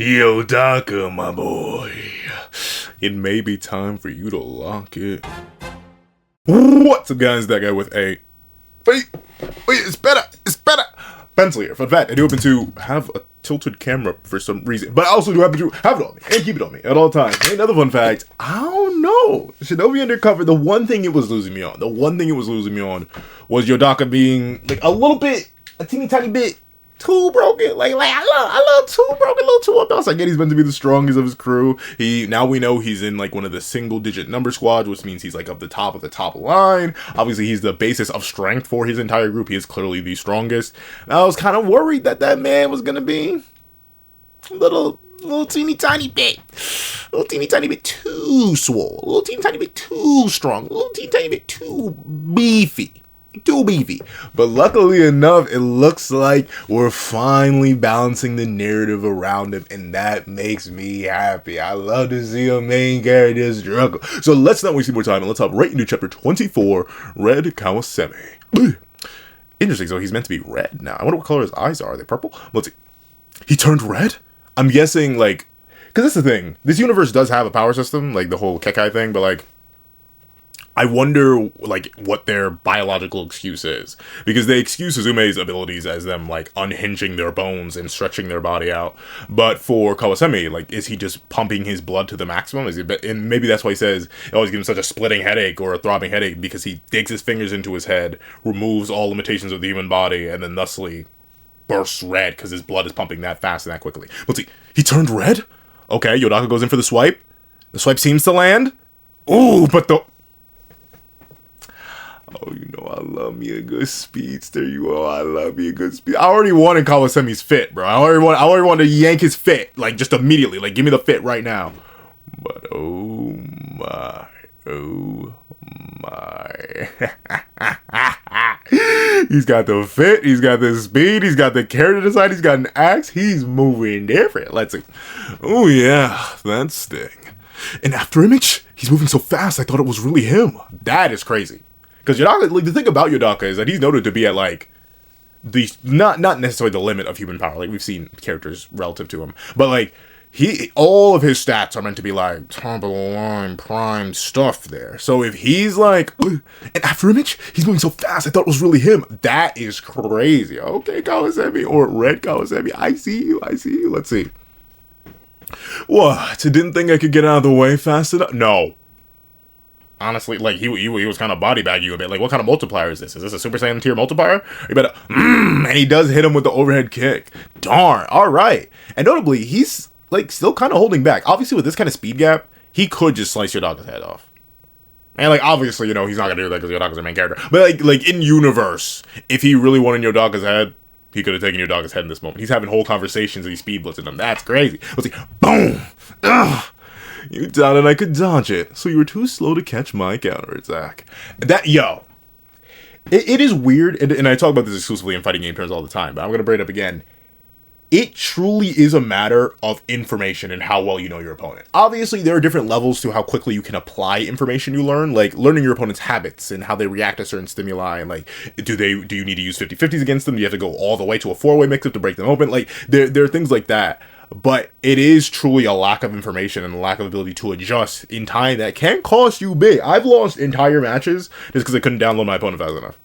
Yodaka, my boy. It may be time for you to lock it. What's up, guys? That guy with a... Wait, it's better. Pencil here. Fun fact, I do happen to have a tilted camera for some reason, but I also do happen to have it on me and keep it on me at all times. And another fun fact, I don't know. Shinobi Undercover, the one thing it was losing me on was Yodaka being like a teeny tiny bit too broken. Like I love too broken, a little too up. I get he's meant to be the strongest of his crew. Now we know he's in like one of the single digit number squads, which means he's like of the top line. Obviously, he's the basis of strength for his entire group. He is clearly the strongest. I was kind of worried that man was gonna be a little teeny tiny bit too swole, a little teeny tiny bit too strong, a little teeny tiny bit too beefy. But luckily enough, it looks like we're finally balancing the narrative around him, and that makes me happy. I love to see a main character struggle. So let's not waste any more time, and let's hop right into chapter 24, Red KAWASEMI. Interesting, so he's meant to be red now. I wonder what color his eyes are. Are they purple? Let's see. He turned red? I'm guessing, like, because that's the thing. This universe does have a power system, like the whole Kekai thing, but like, I wonder, like, what their biological excuse is. Because they excuse Suzume's abilities as them, like, unhinging their bones and stretching their body out. But for KAWASEMI, like, is he just pumping his blood to the maximum? And maybe that's why he says it always gives him such a splitting headache or a throbbing headache, because he digs his fingers into his head, removes all limitations of the human body, and then thusly bursts red because his blood is pumping that fast and that quickly. Let's see. He turned red? Okay, Yodaka goes in for the swipe. The swipe seems to land. Ooh, but the... Oh, you know I love me a good speedster. I love me a good speed. I already wanted KAWASEMI's fit, bro. I already wanted to yank his fit, like, just immediately. Like, give me the fit right now. But oh my. He's got the fit, he's got the speed, he's got the carrot inside, he's got an axe. He's moving different. Let's see. Oh yeah, that sting. And after image, he's moving so fast, I thought it was really him. That is crazy. Because Yodaka, like, the thing about Yodaka is that he's noted to be at, like, the, not necessarily the limit of human power. Like, we've seen characters relative to him. But, like, all of his stats are meant to be, like, top of the line, prime stuff there. So if he's, like, and after image, he's moving so fast, I thought it was really him. That is crazy. Okay, KAWASEMI, or Red KAWASEMI, I see you. Let's see. What? Didn't think I could get out of the way fast enough? No. Honestly, like, he was kind of body bagging you a bit. Like, what kind of multiplier is this? Is this a Super Saiyan tier multiplier? You better, and he does hit him with the overhead kick. Darn, alright. And notably, he's, like, still kind of holding back. Obviously, with this kind of speed gap, he could just slice Yodaka's head off. And, like, obviously, you know, he's not gonna do that because Yodaka's the main character. But, like, in universe, if he really wanted Yodaka's head, he could have taken Yodaka's head in this moment. He's having whole conversations and he's speed blitzing them. That's crazy. Let's see. Boom! Ugh! You doubted I could dodge it, so you were too slow to catch my counterattack. It is weird, and I talk about this exclusively in fighting game terms all the time, but I'm going to bring it up again. It truly is a matter of information and how well you know your opponent. Obviously, there are different levels to how quickly you can apply information you learn, like learning your opponent's habits and how they react to certain stimuli, and like, do you need to use 50-50s against them? Do you have to go all the way to a 4-way mix-up to break them open? Like, there are things like that. But it is truly a lack of information and a lack of ability to adjust in time that can cost you big. I've lost entire matches just because I couldn't download my opponent fast enough.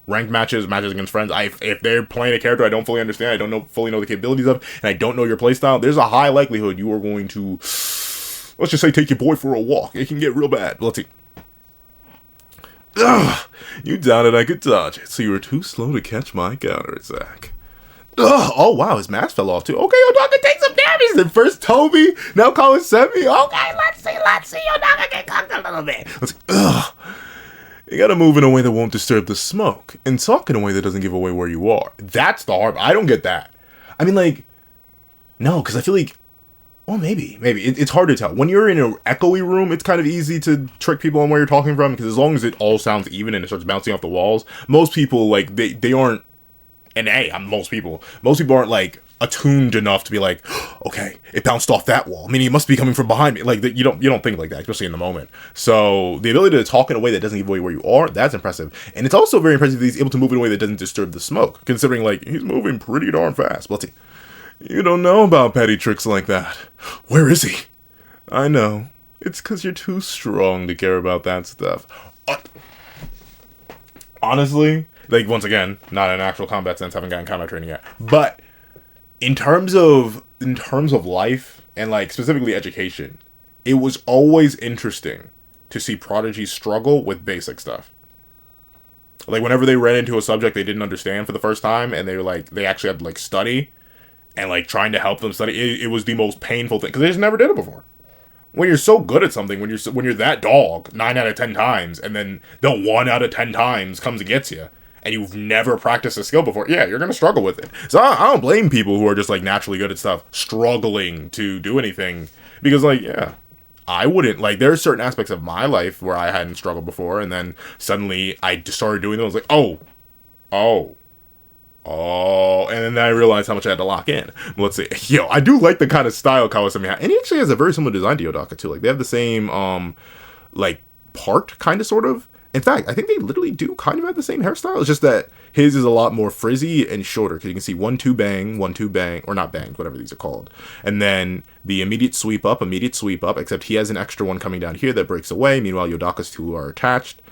Ranked matches against friends, if they're playing a character I don't fully understand, I don't fully know the capabilities of, and I don't know your playstyle, there's a high likelihood you are going to, let's just say, take your boy for a walk. It can get real bad. Let's see. Ugh, you doubted I could dodge it, so you were too slow to catch my counterattack. Ugh, oh wow, his mask fell off too. Okay, Yodaka takes some damage. Then first Toby, now KAWASEMI. Okay, let's see. Yodaka get cooked a little bit. Let's see. Ugh. You gotta move in a way that won't disturb the smoke, and talk in a way that doesn't give away where you are. That's the hard. I don't get that. I mean, like, no, because I feel like, well, maybe. It's hard to tell. When you're in an echoey room, it's kind of easy to trick people on where you're talking from, because as long as it all sounds even and it starts bouncing off the walls, most people, like, they aren't. And hey, most people aren't, like, attuned enough to be like, okay, it bounced off that wall, meaning it must be coming from behind me. Like, you don't think like that, especially in the moment. So the ability to talk in a way that doesn't give away where you are, that's impressive. And it's also very impressive that he's able to move in a way that doesn't disturb the smoke, considering, like, he's moving pretty darn fast. Let's see. You don't know about petty tricks like that. Where is he? I know. It's because you're too strong to care about that stuff. Honestly, like, once again, not in actual combat sense, haven't gotten combat training yet. But in terms of life and, like, specifically education, it was always interesting to see prodigies struggle with basic stuff. Like, whenever they ran into a subject they didn't understand for the first time, and they actually had to, like, study, and, like, trying to help them study, it was the most painful thing, because they just never did it before. When you're so good at something, when you're that dog 9 out of 10 times, and then the 1 out of 10 times comes and gets you, and you've never practiced a skill before, yeah, you're gonna struggle with it. So I don't blame people who are just, like, naturally good at stuff struggling to do anything, because, like, yeah, I wouldn't, like, there are certain aspects of my life where I hadn't struggled before, and then suddenly I just started doing them. I was like, oh, and then I realized how much I had to lock in. Let's see. Yo, I do like the kind of style Kawasemi has. And he actually has a very similar design to Yodaka, too. Like, they have the same, like, part, kind of, sort of. In fact, I think they literally do kind of have the same hairstyle. It's just that his is a lot more frizzy and shorter. Because you can see 1-2 bang, 1-2 bang, or not bangs, whatever these are called. And then the immediate sweep up, except he has an extra one coming down here that breaks away. Meanwhile, Yodaka's two are attached.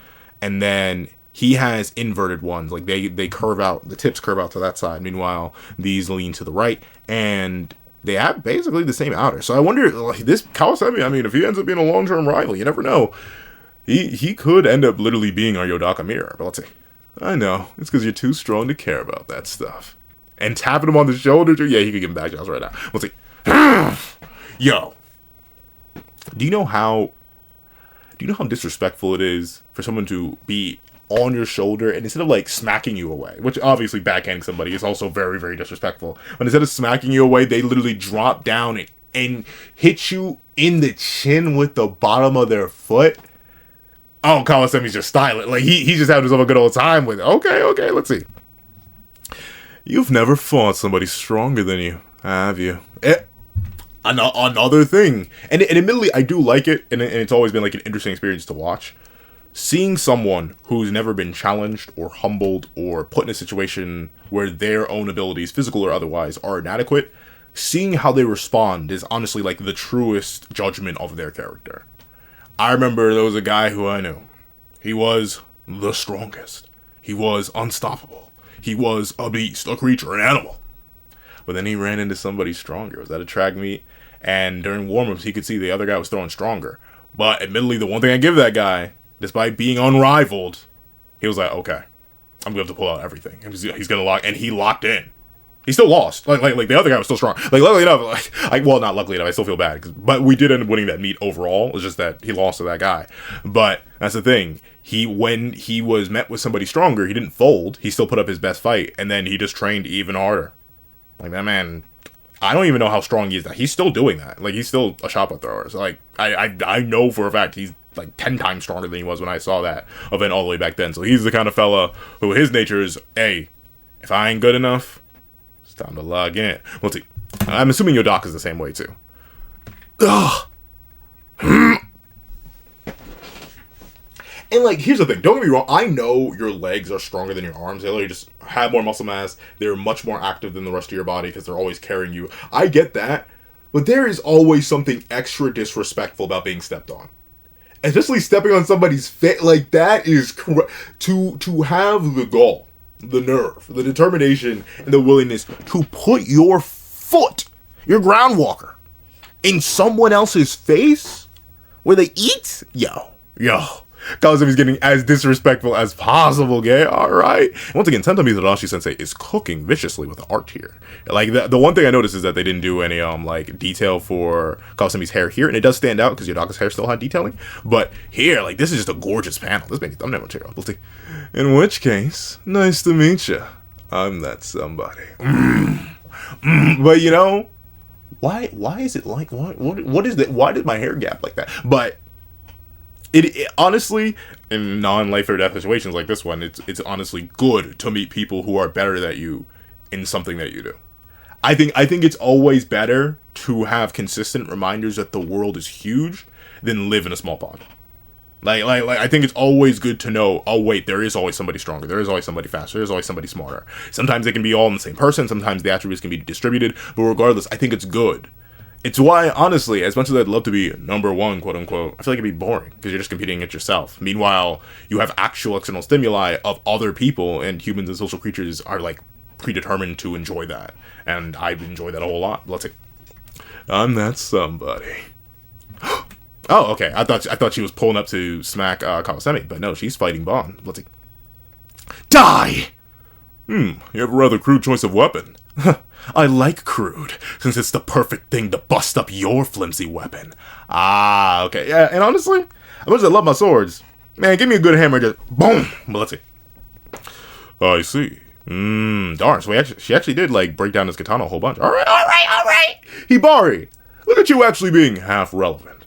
And then he has inverted ones, like they curve out, the tips curve out to that side. Meanwhile, these lean to the right, and they have basically the same outer. So I wonder, like, this Kawasemi, I mean, if he ends up being a long-term rival, you never know. He could end up literally being our Yodaka mirror. But let's see. I know, it's because you're too strong to care about that stuff. And tapping him on the shoulder, yeah, he could give him back jobs right now. Let's see. Yo, do you know how disrespectful it is for someone to be on your shoulder, and instead of, like, smacking you away, which obviously backhanding somebody is also very, very disrespectful, but instead of smacking you away, they literally drop down and hit you in the chin with the bottom of their foot? Oh, Kawasemi's just styling. Like, he just had himself a good old time with it. Okay, let's see. You've never fought somebody stronger than you, have you? Another thing. And admittedly, I do like it, and it's always been, like, an interesting experience to watch. Seeing someone who's never been challenged or humbled or put in a situation where their own abilities, physical or otherwise, are inadequate, seeing how they respond is honestly, like, the truest judgment of their character. I remember there was a guy who I knew. He was the strongest. He was unstoppable. He was a beast, a creature, an animal. But then he ran into somebody stronger. It was at a track meet, and during warm-ups, he could see the other guy was throwing stronger. But admittedly, the one thing I give that guy, despite being unrivaled, he was like, okay, I'm going to have to pull out everything. He's going to lock, and he locked in. He still lost. Like the other guy was still strong. Like, luckily enough, well, not luckily enough, I still feel bad. But we did end up winning that meet overall. It's just that he lost to that guy. But that's the thing. When he was met with somebody stronger, he didn't fold. He still put up his best fight, and then he just trained even harder. Like, that man, I don't even know how strong he is now. He's still doing that. Like, he's still a shot put thrower. So, like, I know for a fact he's, like, 10 times stronger than he was when I saw that event all the way back then. So he's the kind of fella who his nature is, hey, if I ain't good enough, it's time to log in. We'll see. I'm assuming Yodaka's the same way, too. Ugh. And, like, here's the thing. Don't get me wrong. I know your legs are stronger than your arms. They literally just have more muscle mass. They're much more active than the rest of your body because they're always carrying you. I get that. But there is always something extra disrespectful about being stepped on. Especially stepping on somebody's face. Like, that is to have the gall, the nerve, the determination, and the willingness to put your foot, your ground walker, in someone else's face where they eat? Yo. Kawasemi's getting as disrespectful as possible, gay. Alright. Once again, Sentomi Tadashi Sensei is cooking viciously with the art here. Like, the one thing I noticed is that they didn't do any, like, detail for Kawasemi's hair here, and it does stand out because Yodaka's hair still had detailing. But here, like, this is just a gorgeous panel. This may be thumbnail material. We'll see. In which case, nice to meet you. I'm that somebody. But, you know, why is it like, what is that? Why did my hair gap like that? But It honestly, in non-life or death situations like this one, it's honestly good to meet people who are better than you in something that you do. I think it's always better to have consistent reminders that the world is huge than live in a small pond. Like, I think it's always good to know, oh wait, there is always somebody stronger, there is always somebody faster, there's always somebody smarter. Sometimes they can be all in the same person, sometimes the attributes can be distributed, but regardless, I think it's good. It's why, honestly, as much as I'd love to be number one, quote unquote, I feel like it'd be boring, because you're just competing against yourself. Meanwhile, you have actual external stimuli of other people, and humans and social creatures are, like, predetermined to enjoy that. And I enjoy that a whole lot. Let's see. I'm that somebody. Oh, okay. I thought she was pulling up to smack KAWASEMI, but no, she's fighting Bon. Let's see. Die! You have a rather crude choice of weapon. I like crude, since it's the perfect thing to bust up your flimsy weapon. Ah, okay. Yeah, and honestly, as much as I love my swords, man, give me a good hammer, just boom! But let's see. I see. Darn, so she actually did, like, break down his katana a whole bunch. Alright! Hibari! Look at you actually being half relevant.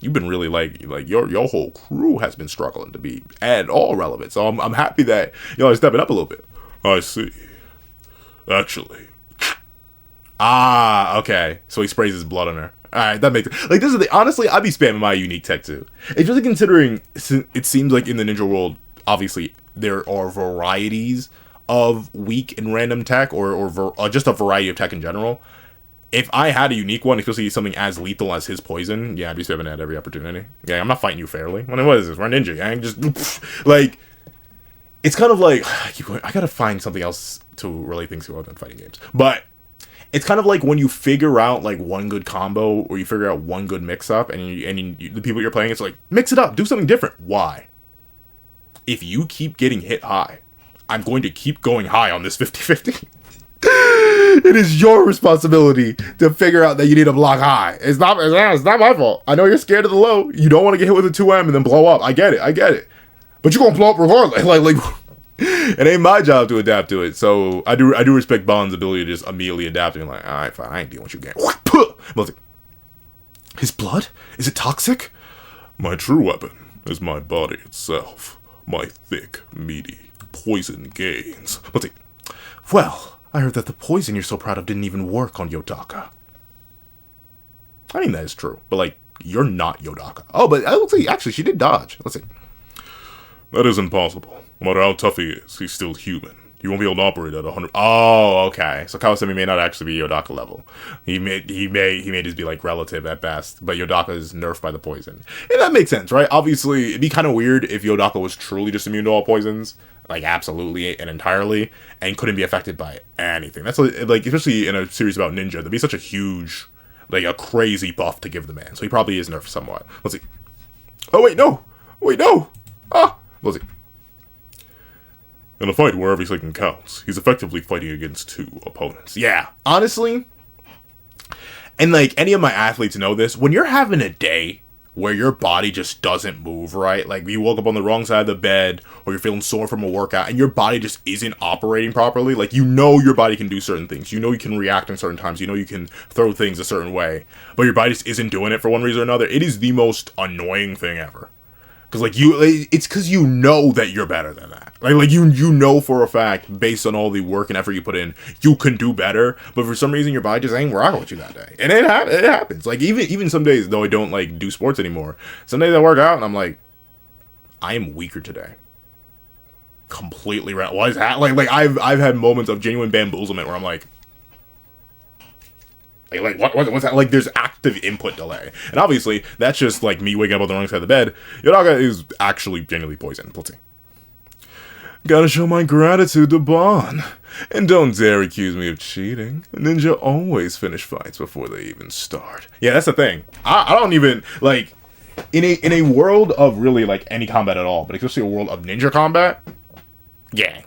You've been really, like your whole crew has been struggling to be at all relevant. So I'm happy that y'all are stepping up a little bit. I see. Actually. Ah, okay. So he sprays his blood on her. Alright, that makes it. Like, this is the, honestly, I'd be spamming my unique tech too. It's really considering, it seems like in the ninja world, obviously, there are varieties of weak and random tech, or just a variety of tech in general. If I had a unique one, especially something as lethal as his poison, yeah, I'd be spamming at every opportunity. Yeah, I'm not fighting you fairly. What is this? We're a ninja, gang. Just, like, it's kind of like, I gotta find something else to relate things to other than fighting games. But it's kind of like when you figure out, like, one good combo, or you figure out one good mix-up, and the people you're playing, it's like, mix it up, do something different. Why? If you keep getting hit high, I'm going to keep going high on this 50-50. It is your responsibility to figure out that you need to block high. It's not my fault. I know you're scared of the low. You don't want to get hit with a 2M and then blow up. I get it. But you're gonna blow up regardless. Like it ain't my job to adapt to it. So I do respect Bond's ability to just immediately adapt and like, alright, fine, I ain't dealing with you again. His blood? Is it toxic? My true weapon is my body itself. My thick, meaty, poison gains. Let's see. Well, I heard that the poison you're so proud of didn't even work on Yodaka. I mean, that is true. But, like, you're not Yodaka. Oh, but let's see. Actually, she did dodge. Let's see. That is impossible. No matter how tough he is, he's still human. He won't be able to operate at 100. Oh, okay. So KAWASEMI may not actually be Yodaka level. He may just be, like, relative at best. But Yodaka is nerfed by the poison. And that makes sense, right? Obviously, it'd be kind of weird if Yodaka was truly just immune to all poisons. Like, absolutely and entirely, and couldn't be affected by anything. That's, like, especially in a series about ninja, that'd be such a huge, like, a crazy buff to give the man. So he probably is nerfed somewhat. Let's see. Oh, wait, no! Ah! Let's see. In a fight where every second counts, he's effectively fighting against two opponents. Yeah, honestly, and, like, any of my athletes know this, when you're having a day where your body just doesn't move right, like you woke up on the wrong side of the bed, or you're feeling sore from a workout, and your body just isn't operating properly, like, you know your body can do certain things, you know you can react in certain times, you know you can throw things a certain way, but your body just isn't doing it for one reason or another, it is the most annoying thing ever. Because, like, it's because you know that you're better than that. Like you know for a fact, based on all the work and effort you put in, you can do better. But for some reason, your body just ain't rocking with you that day. And it happens. Like, even some days, though I don't, like, do sports anymore, some days I work out, and I'm like, I am weaker today. Completely right. What is that? Like, I've had moments of genuine bamboozlement where I'm like, what's that? Like, there's active input delay. And obviously, that's just, like, me waking up on the wrong side of the bed. Yodaka is actually genuinely poisoned. Let's see. Gotta show my gratitude to Bon. And don't dare accuse me of cheating. Ninja always finish fights before they even start. Yeah, that's the thing. I don't even, like, in a world of really, like, any combat at all, but especially a world of ninja combat, yeah.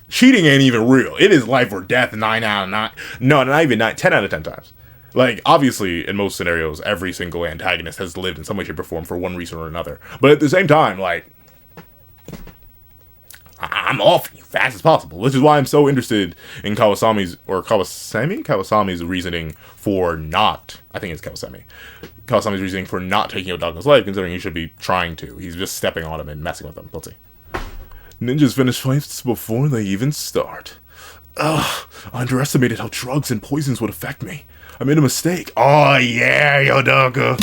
Cheating ain't even real. It is life or death 9 out of 9. No, not even 9. 10 out of 10 times. Like, obviously, in most scenarios, every single antagonist has lived in some way, shape, or form for one reason or another. But at the same time, like, I'm off you fast as possible. Which is why I'm so interested in KAWASEMI's reasoning for not, I think it's KAWASEMI's reasoning for not taking Yodaka's life, considering he should be trying to. He's just stepping on him and messing with him. Let's see. Ninjas finish fights before they even start. Ugh, I underestimated how drugs and poisons would affect me. I made a mistake. Oh, yeah, Yodaka.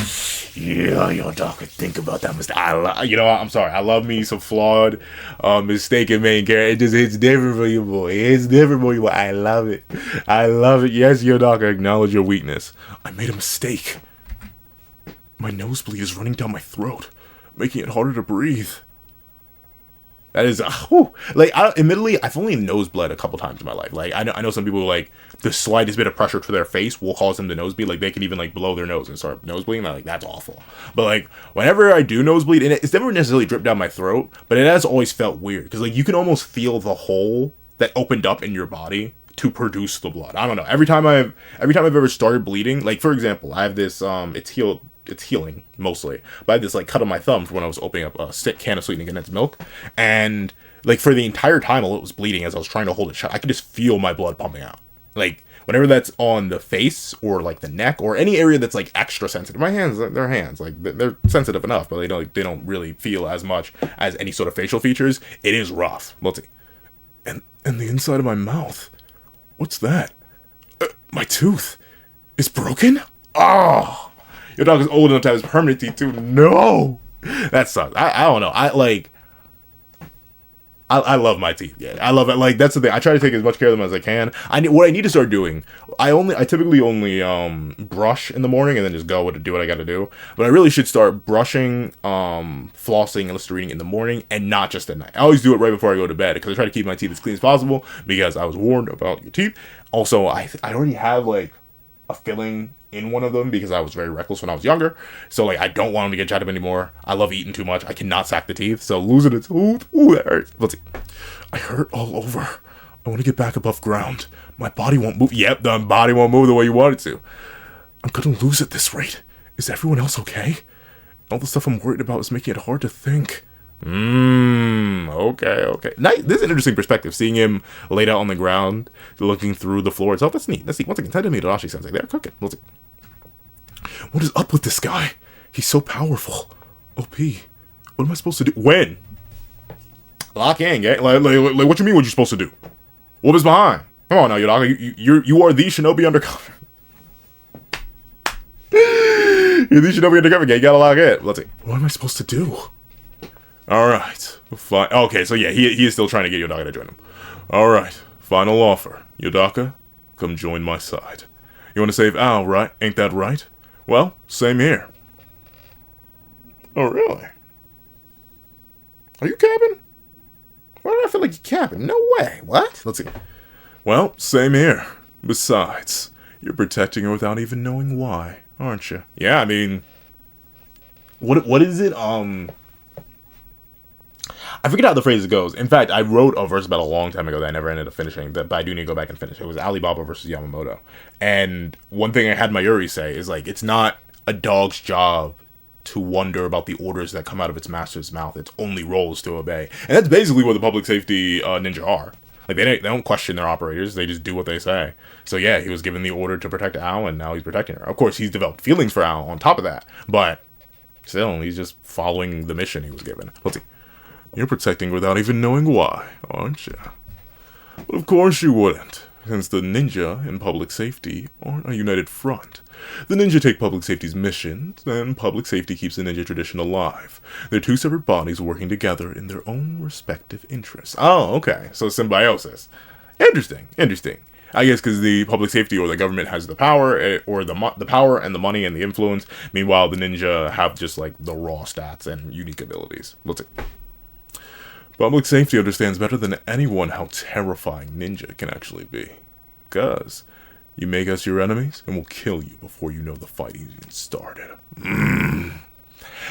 Yeah, yo, dog, think about that mistake. You know what? I'm sorry. I love me some flawed, mistaken main character. It just hits different for you, boy. It's different for you, boy. I love it. I love it. Yes, yo, dog, I acknowledge your weakness. I made a mistake. My nosebleed is running down my throat, making it harder to breathe. That is, like, admittedly, I've only nosebled a couple times in my life. Like, I know some people, like, the slightest bit of pressure to their face will cause them to nosebleed. Like, they can even, like, blow their nose and start nosebleeding. Like, that's awful. But, like, whenever I do nosebleed, and it's never necessarily dripped down my throat, but it has always felt weird. Because, like, you can almost feel the hole that opened up in your body to produce the blood. I don't know. Every time I've ever started bleeding, like, for example, I have this, it's healing mostly, but I had this like cut on my thumb from when I was opening up a stick can of sweetening condensed milk, and like for the entire time while it was bleeding, as I was trying to hold it shut, I could just feel my blood pumping out. Like whenever that's on the face or like the neck or any area that's like extra sensitive, my hands, they're hands, like they're sensitive enough, but they don't really feel as much as any sort of facial features. It is rough. Let's see, and the inside of my mouth, what's that? My tooth is broken. Oh. Your dog is old enough to have his permanent teeth too. No, that sucks. I don't know. I love my teeth. Yeah, I love it. Like that's the thing. I try to take as much care of them as I can. What I need to start doing. I typically only brush in the morning and then just go do what I got to do. But I really should start brushing, flossing, and Listerine in the morning and not just at night. I always do it right before I go to bed because I try to keep my teeth as clean as possible because I was warned about your teeth. Also, I already have like a filling in one of them because I was very reckless when I was younger. So like I don't want them to get jacked up anymore. I love eating too much. I cannot sack the teeth. So losing a tooth, ooh, that hurts. Let's see. I hurt all over. I want to get back above ground. My body won't move. Yep, the body won't move the way you want it to. I'm gonna lose at this rate. Is everyone else okay? All the stuff I'm worried about is making it hard to think. Okay. Nice. This is an interesting perspective. Seeing him laid out on the ground, looking through the floor itself. That's neat. Once again, Tadami Tadashi sounds like they're cooking. Let's see. What is up with this guy? He's so powerful. OP. What am I supposed to do? When? Lock in, gang. Like what you mean? What you supposed to do? What is behind? Come on now, Yodaka. You are the Shinobi Undercover. You're the Shinobi Undercover gang. You gotta lock in. Let's see. What am I supposed to do? Alright. Fine. Okay, so yeah, he is still trying to get Yodaka to join him. Alright. Final offer. Yodaka, come join my side. You want to save Al, right? Ain't that right? Well, same here. Oh, really? Are you capping? Why do I feel like you're capping? No way. What? Let's see. Well, same here. Besides, you're protecting her without even knowing why, aren't you? Yeah, I mean... What is it, I forget how the phrase goes. In fact, I wrote a verse about a long time ago that I never ended up finishing, but I do need to go back and finish. It was Alibaba versus Yamamoto. And one thing I had Mayuri say is, like, it's not a dog's job to wonder about the orders that come out of its master's mouth. Its only role is to obey. And that's basically what the public safety ninja are. Like, they don't question their operators. They just do what they say. So, yeah, he was given the order to protect Al, and now he's protecting her. Of course, he's developed feelings for Al on top of that. But still, he's just following the mission he was given. Let's see. You're protecting without even knowing why, aren't you? But of course you wouldn't, since the ninja and public safety aren't a united front. The ninja take public safety's missions, and public safety keeps the ninja tradition alive. They're two separate bodies working together in their own respective interests. Oh, okay, so symbiosis. Interesting. I guess because the public safety or the government has the power, or the power and the money and the influence. Meanwhile, the ninja have just like the raw stats and unique abilities. Let's see. Public safety understands better than anyone how terrifying ninja can actually be. 'Cause you make us your enemies, and we'll kill you before you know the fight even started.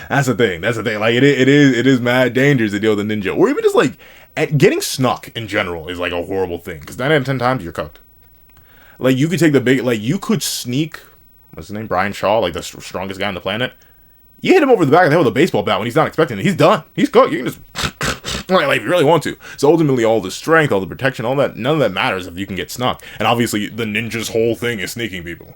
That's the thing. Like, it is mad dangerous to deal with a ninja. Or even just, like, getting snuck in general is, like, a horrible thing. Because 9 out of 10 times, you're cooked. Like, you could take you could sneak, what's his name, Brian Shaw, like, the strongest guy on the planet. You hit him over the back of the head with a baseball bat when he's not expecting it. He's done. He's cooked. You can just... like, if you really want to. So ultimately, all the strength, all the protection, all that, none of that matters if you can get snuck. And obviously, the ninja's whole thing is sneaking people.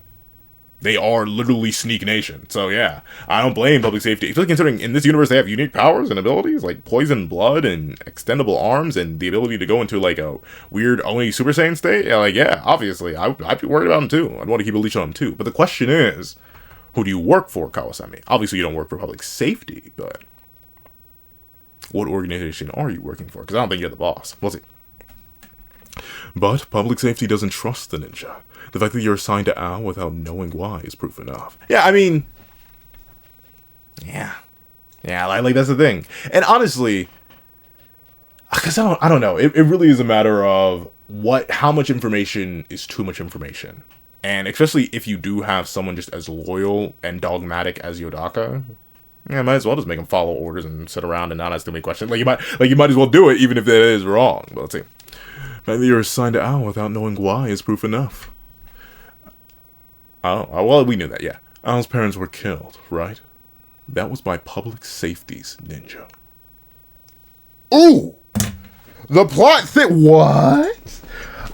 They are literally Sneak Nation. So yeah, I don't blame public safety. Especially considering in this universe they have unique powers and abilities, like poison blood and extendable arms and the ability to go into like a weird Oni Super Saiyan state. Yeah, like, yeah, obviously, I'd be worried about them too. I'd want to keep a leash on them too. But the question is, Who do you work for, Kawasemi? Obviously, you don't work for public safety, but what organization are you working for? Because I don't think you're the boss. We'll see. But public safety doesn't trust the ninja. The fact that you're assigned to Ao without knowing why is proof enough. Yeah, I mean... Yeah, like that's the thing. And honestly, because I don't know. It really is a matter of how much information is too much information. And especially if you do have someone just as loyal and dogmatic as Yodaka, yeah, might as well just make him follow orders and sit around and not ask too many questions. You might as well do it even if that is wrong. But let's see. Maybe you're assigned to Ao without knowing why is proof enough. Oh, well, we knew that, yeah. Ao's parents were killed, right? That was by public safety's ninja. Ooh! The plot thick. What?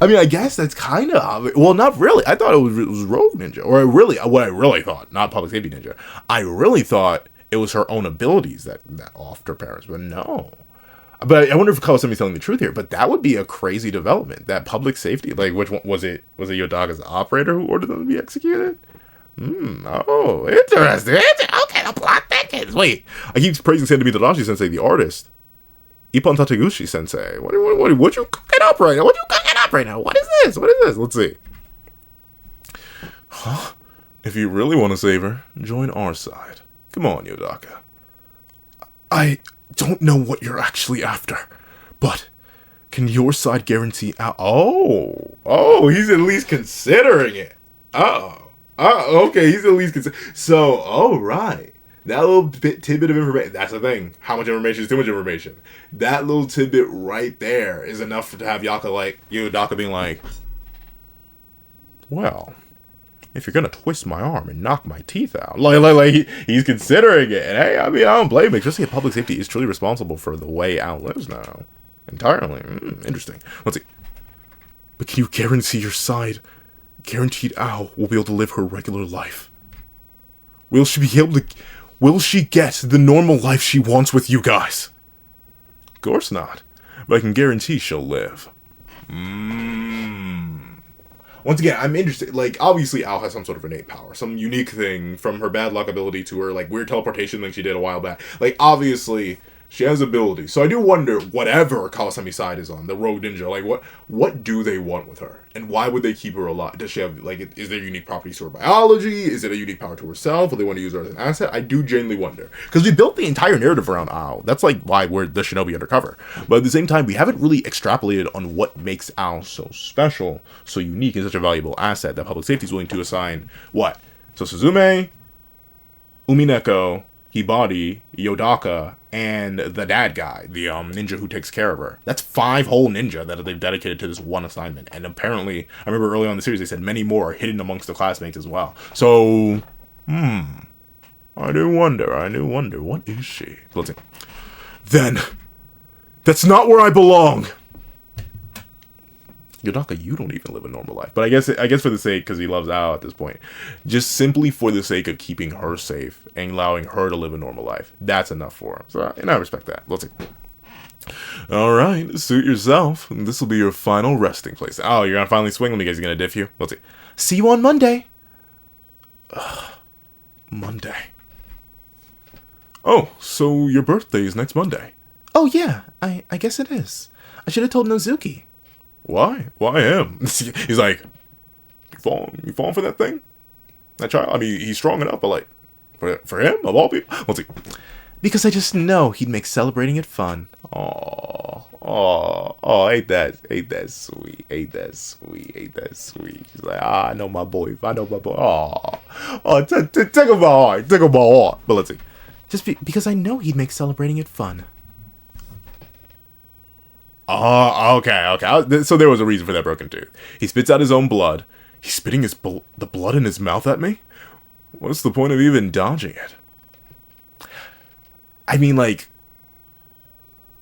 I mean, I guess that's kind of... Well, not really. I thought it was Rogue Ninja. Or what I really thought. Not public safety ninja. I really thought it was her own abilities that offed her parents. But no. But I wonder if Kawasemi's telling the truth here. But that would be a crazy development. That public safety... Like, which one was it? Was it Yodaga's operator who ordered them to be executed? Oh, interesting. Okay, the plot thickens. Wait, I keep praising Sentobi Tadashi Sensei, the artist. Ippon Tateguchi Sensei. What you cooking up right now? What you cooking up right now? What is this? What is this? Let's see. Huh? If you really want to save her, join our side. Come on, Yodaka. I don't know what you're actually after, but can your side guarantee out? Oh, he's at least considering it. Okay, he's at least So, right. That little tidbit of information, that's the thing. How much information is too much information? That little tidbit right there is enough to have Yodaka being like, well, if you're gonna twist my arm and knock my teeth out, he's considering it. And hey, I mean, I don't blame him. Especially if public safety is truly responsible for the way Ao lives now. Entirely. Interesting. Let's see. But can you guarantee your side... Guaranteed Ao will be able to live her regular life? Will she get the normal life she wants with you guys? Of course not. But I can guarantee she'll live. Once again, I'm interested. Like, obviously Ao has some sort of innate power. Some unique thing from her bad luck ability to her, like, weird teleportation thing she did a while back. Like, obviously... She has ability. So I do wonder, whatever Kawasemi's side is on, the Rogue Ninja, like, what do they want with her? And why would they keep her alive? Does she have, like, is there unique properties to her biology? Is it a unique power to herself? Will they want to use her as an asset? I do genuinely wonder. Because we built the entire narrative around Ao. That's, like, why we're the Shinobi Undercover. But at the same time, we haven't really extrapolated on what makes Ao so special, so unique, and such a valuable asset that public safety is willing to assign, what? So Suzume, Umineko, Hibari, Yodaka, and the dad guy, the ninja who takes care of her. That's 5 whole ninja that they've dedicated to this one assignment. And apparently, I remember early on in the series, they said many more are hidden amongst the classmates as well. So, I do wonder, what is she? Let's see. Then, that's not where I belong! Yodaka, you don't even live a normal life. But I guess for the sake, because he loves Ao at this point, just simply for the sake of keeping her safe and allowing her to live a normal life, that's enough for him. So, and I respect that. Let's see. Alright, suit yourself. This will be your final resting place. Oh, you're gonna finally swing when you guys are gonna diff you? Let's see. See you on Monday. Monday. Oh, so your birthday is next Monday. Oh yeah, I guess it is. I should have told Nozuki. Why? Why him? He's like, you falling for that thing? That child? I mean, he's strong enough, but like, for him, of all people? Let's see. Because I just know he'd make celebrating it fun. Ain't that sweet. She's like, I know my boy. Take him my heart. But let's see. Just because I know he'd make celebrating it fun. Okay. So there was a reason for that broken tooth. He spits out his own blood. He's spitting the blood in his mouth at me? What's the point of even dodging it? I mean, like,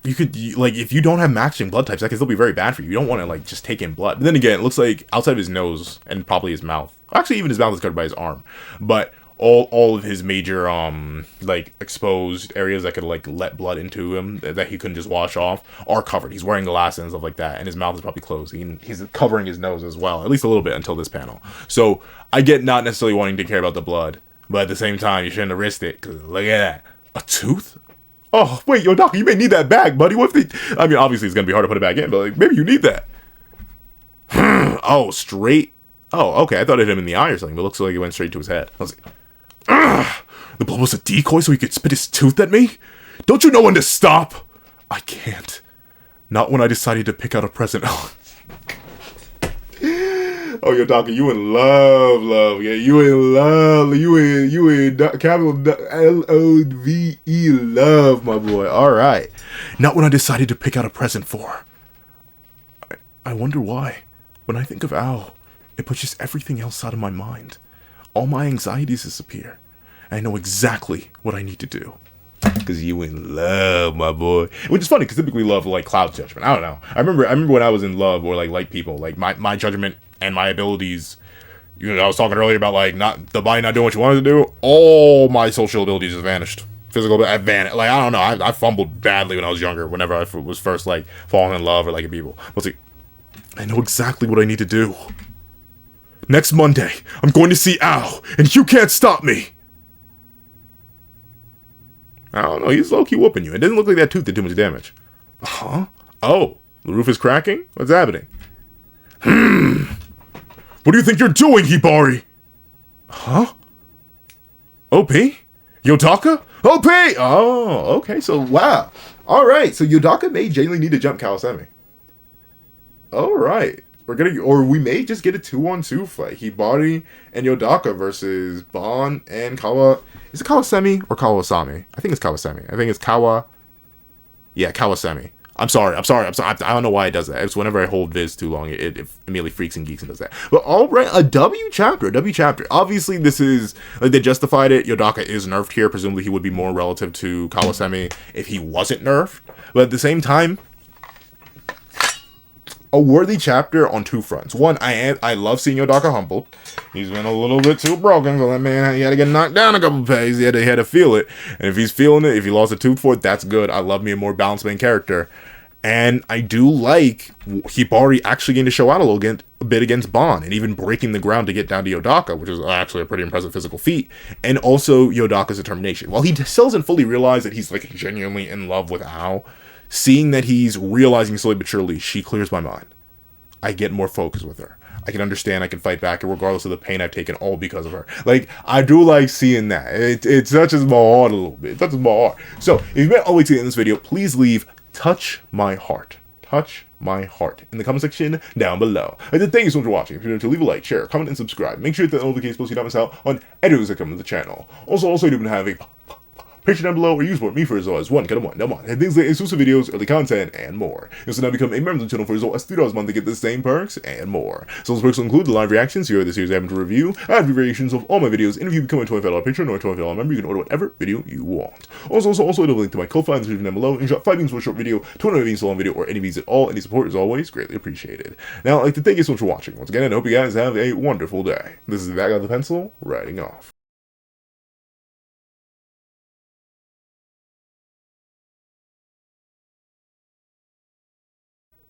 if you don't have matching blood types, that can still be very bad for you. You don't want to, like, just take in blood. But then again, it looks like outside of his nose and probably his mouth. Actually, even his mouth is covered by his arm. But all of his major, like, exposed areas that could, like, let blood into him that he couldn't just wash off are covered. He's wearing glasses and stuff like that, and his mouth is probably closed. He's covering his nose as well, at least a little bit until this panel. So, I get not necessarily wanting to care about the blood, But at the same time, you shouldn't have risked it, because look at that. A tooth? Oh, wait, yo, Doc, you may need that back, buddy. What if they... I mean, obviously, it's going to be hard to put it back in, but, like, maybe you need that. Oh, straight... Oh, okay, I thought it hit him in the eye or something, but it looks like it went straight to his head. I was like, the blow was a decoy so he could spit his tooth at me? Don't you know when to stop? I can't. Not when I decided to pick out a present. Oh, yo, Doc, you in love. Yeah, you in love. You in capital L-O-V-E, love, my boy. All right. Not when I decided to pick out a present for. I wonder why. When I think of Ao, it pushes everything else out of my mind. All my anxieties disappear. And I know exactly what I need to do. Because you in love, my boy. Which is funny, because typically love, like, clouds judgment. I don't know. I remember when I was in love, or, like people, like, my judgment and my abilities, you know, I was talking earlier about, like, the body not doing what you wanted to do. All my social abilities just vanished. Physical, I vanished. Like, I don't know. I fumbled badly when I was younger, whenever I was first, like, falling in love or liking people. Let's see. I know exactly what I need to do. Next Monday, I'm going to see Ao, and you can't stop me. I don't know, he's low-key whooping you. It doesn't look like that tooth did too much damage. Huh? Oh, the roof is cracking? What's happening? What do you think you're doing, Hibari? Huh? OP? Yodaka? OP! Oh, okay, so wow. Alright, so Yodaka may genuinely need to jump Kawasemi. Alright. We may just get a 2-on-2 fight. Hibari and Yodaka versus Bon and Kawa. Is it Kawasemi or Kawasami? I think it's Kawasemi. I think it's Yeah, Kawasemi. I'm sorry. I don't know why it does that. It's whenever I hold Viz too long, it immediately freaks and geeks and does that. But alright, a W chapter. Obviously, this is, like, they justified it. Yodaka is nerfed here. Presumably, he would be more relative to Kawasemi if he wasn't nerfed. But at the same time, a worthy chapter on two fronts. One, I love seeing Yodaka humbled. He's been a little bit too broken, so that man, he had to get knocked down a couple pegs. He had to feel it. And if he's feeling it, if he lost a tooth for it, that's good. I love me a more balanced main character. And I do like Hibari actually getting to show out a bit against Bon, and even breaking the ground to get down to Yodaka, which is actually a pretty impressive physical feat. And also Yodaka's determination. While he still doesn't fully realize that he's, like, genuinely in love with Ao, seeing that he's realizing slowly but surely, she clears my mind. I get more focused with her. I can understand, I can fight back, regardless of the pain I've taken, all because of her. Like, I do like seeing that. It touches my heart a little bit. It touches my heart. So, if you've been all the way to the end of this video, please leave touch my heart. Touch my heart in the comment section down below. And then thank you so much for watching. If you're new to, leave a like, share, comment, and subscribe. Make sure to hit the notification bell so you don't miss out on any videos that come to the channel. Also, you do have a Patreon down below, or you support me for as always and things like exclusive videos, early content, and more. You also now become a member of the channel for as well as $3 a month to get the same perks and more. So those perks will include the live reactions here the series I happen to review, ad variations of all my videos, and if you become a $25 patron or a $25 member, you can order whatever video you want. Also a link to my Ko-Fi in the description down below. You can drop 5 beans for a short video, 20 beans for a long video, or any beans at all. Any support is always greatly appreciated. Now, I'd like to thank you so much for watching. Once again, I hope you guys have a wonderful day. This is the back of the pencil, writing off.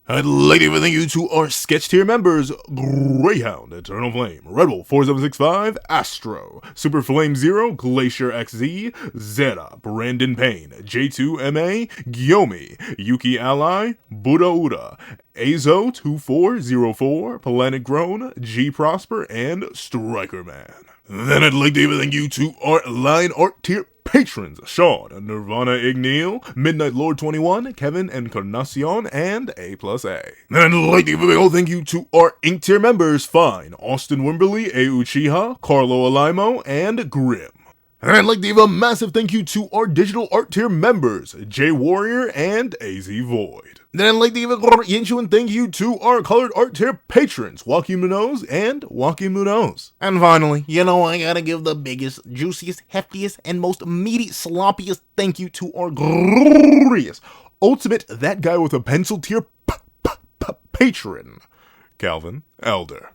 I'd like to thank you to our sketch tier members: Greyhound, Eternal Flame, Red Wolf 4765, Astro, Super Flame Zero, Glacier XZ, Zeta, Brandon Payne, J2MA, Gyomi, Yuki Ally, Buddha Uda, Azo 2404, Planet Grown, G Prosper, and Striker Man. Then I'd like to thank you to our line art tier patrons: Sean, Nirvana Igneel, Midnight Lord 21, Kevin Encarnacion, and A+A. And I'd like to give a big thank you to our Ink tier members: Fine, Austin Wimberly, A Uchiha, Carlo Alaimo, and Grim. And I'd like to give a massive thank you to our digital art tier members: J Warrior and AZ Void. Then I'd like to give a and thank you to our colored art tier patrons: Joaquin Munoz and Joaquin Munoz. And finally, I gotta give the biggest, juiciest, heftiest, and most meaty, sloppiest thank you to our glorious, ultimate, that guy with a pencil tier patron, Calvin Elder.